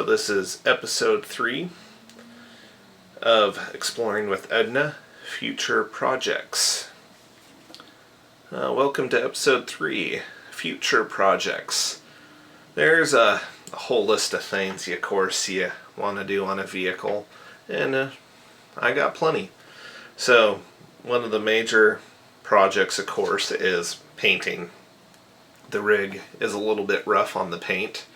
this is episode 3 of Exploring with Edna, Future Projects. Welcome to episode 3, Future Projects. There's a whole list of things, of course, you want to do on a vehicle, and I got plenty. So, one of the major projects, of course, is painting. The rig is a little bit rough on the paint,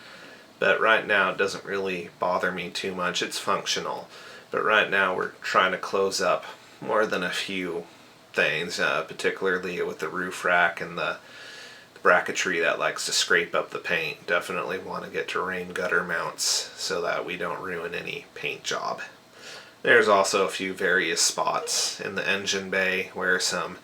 but right now it doesn't really bother me too much. It's functional. But right now we're trying to close up more than a few things, particularly with the roof rack and the bracketry that likes to scrape up the paint. Definitely want to get to rain gutter mounts so that we don't ruin any paint job. There's also a few various spots in the engine bay where some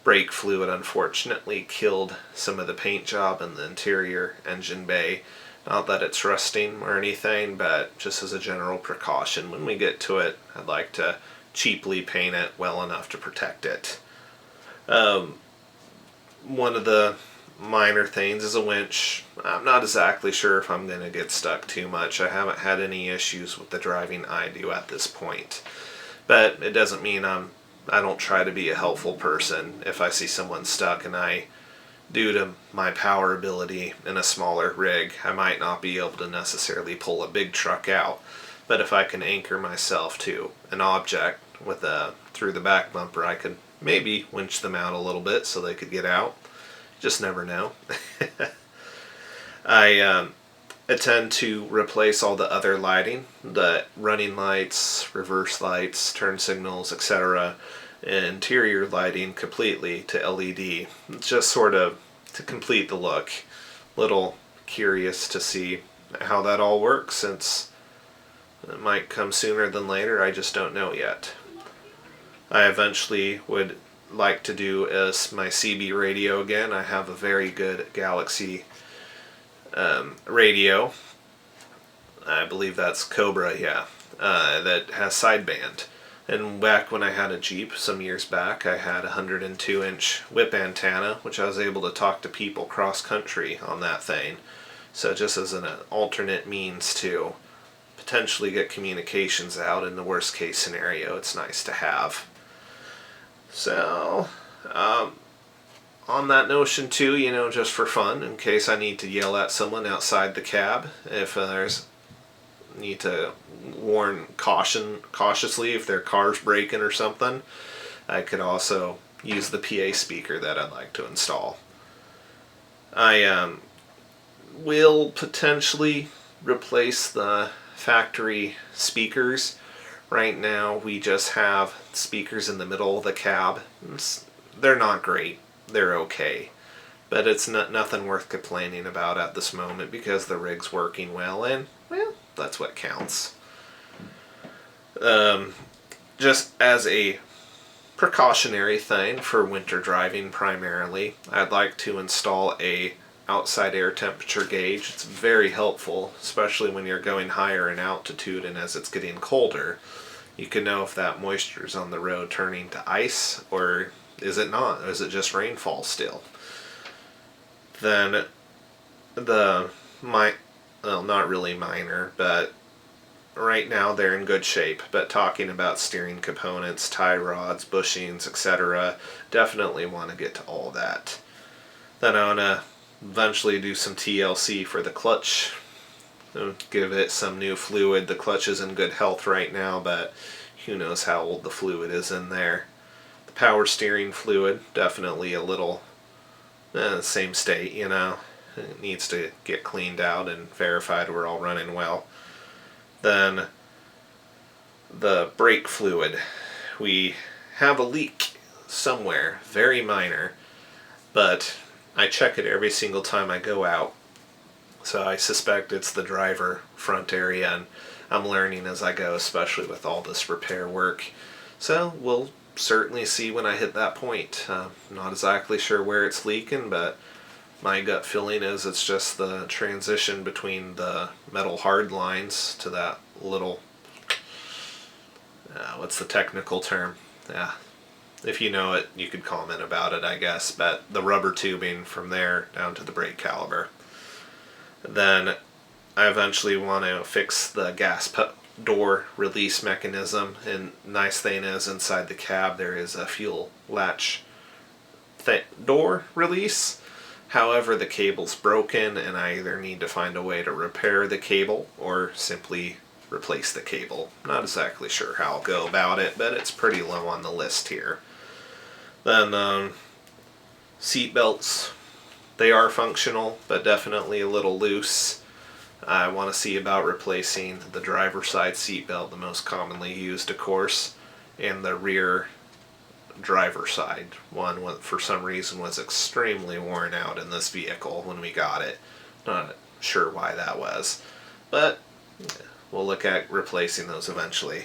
brake fluid unfortunately killed some of the paint job in the interior engine bay. Not that it's rusting or anything, but just as a general precaution, when we get to it, I'd like to cheaply paint it well enough to protect it. One of the minor things is a winch. I'm not exactly sure if I'm going to get stuck too much. I haven't had any issues with the driving I do at this point. But it doesn't mean I don't try to be a helpful person. If I see someone stuck and due to my power ability in a smaller rig, I might not be able to necessarily pull a big truck out. But if I can anchor myself to an object through the back bumper, I could maybe winch them out a little bit so they could get out. Just never know. I intend to replace all the other lighting, the running lights, reverse lights, turn signals, etc., interior lighting completely to LED, just sort of to complete the look. Little curious to see how that all works, since it might come sooner than later. I just don't know yet. I eventually would like to do as my CB radio again. I have a very good Galaxy radio. I believe that's Cobra, that has sideband. And back when I had a Jeep some years back, I had a 102-inch whip antenna, which I was able to talk to people cross-country on that thing. So just as an alternate means to potentially get communications out in the worst-case scenario, it's nice to have. So, on that notion too, just for fun, in case I need to yell at someone outside the cab, if need to warn cautiously if their car's braking or something, I could also use the PA speaker that I'd like to install. I will potentially replace the factory speakers. Right now we just have speakers in the middle of the cab. They're not great. They're okay. But it's nothing worth complaining about at this moment because the rig's working well, and, well, that's what counts. Just as a precautionary thing for winter driving primarily, I'd like to install a outside air temperature gauge. It's very helpful, especially when you're going higher in altitude and as it's getting colder. You can know if that moisture is on the road turning to ice, or is it not? Or is it just rainfall still? Then not really minor, but right now they're in good shape. But talking about steering components, tie rods, bushings, etc., definitely want to get to all that. Then I want to eventually do some TLC for the clutch. Give it some new fluid. The clutch is in good health right now, but who knows how old the fluid is in there. The power steering fluid, definitely a little same state, It needs to get cleaned out and verified we're all running well. Then the brake fluid. We have a leak somewhere, very minor, but I check it every single time I go out. So I suspect it's the driver front area, and I'm learning as I go, especially with all this repair work. So we'll certainly see when I hit that point. Not exactly sure where it's leaking, but my gut feeling is it's just the transition between the metal hard lines to that little, what's the technical term? If you know it, you could comment about it, I guess. But the rubber tubing from there down to the brake caliper. Then I eventually want to fix the door release mechanism, and nice thing is inside the cab there is a fuel latch door release. However, the cable's broken and I either need to find a way to repair the cable or simply replace the cable. Not exactly sure how I'll go about it, but it's pretty low on the list here. Then seat belts, they are functional but definitely a little loose. I want to see about replacing the driver's side seat belt, the most commonly used of course, and the rear driver side one for some reason was extremely worn out in this vehicle when we got it. Not sure why that was, but we'll look at replacing those eventually.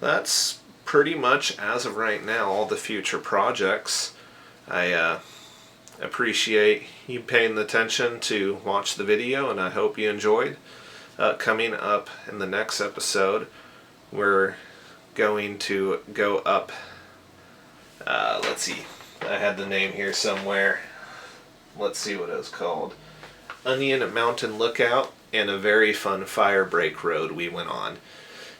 That's pretty much, as of right now, all the future projects. I appreciate you paying the attention to watch the video, and I hope you enjoyed. Coming up in the next episode, we're going to go up, let's see, I had the name here somewhere. Let's see what it was called. Onion Mountain Lookout, and a very fun fire break road we went on.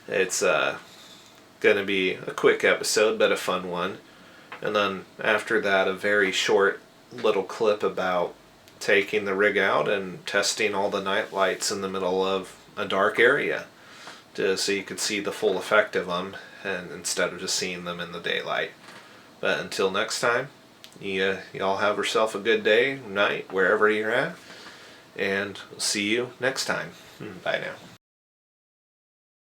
It's going to be a quick episode, but a fun one. And then after that, a very short little clip about taking the rig out and testing all the night lights in the middle of a dark area, so you could see the full effect of them, and instead of just seeing them in the daylight. But until next time, y'all have yourself a good day, night, wherever you're at, and see you next time. Bye now.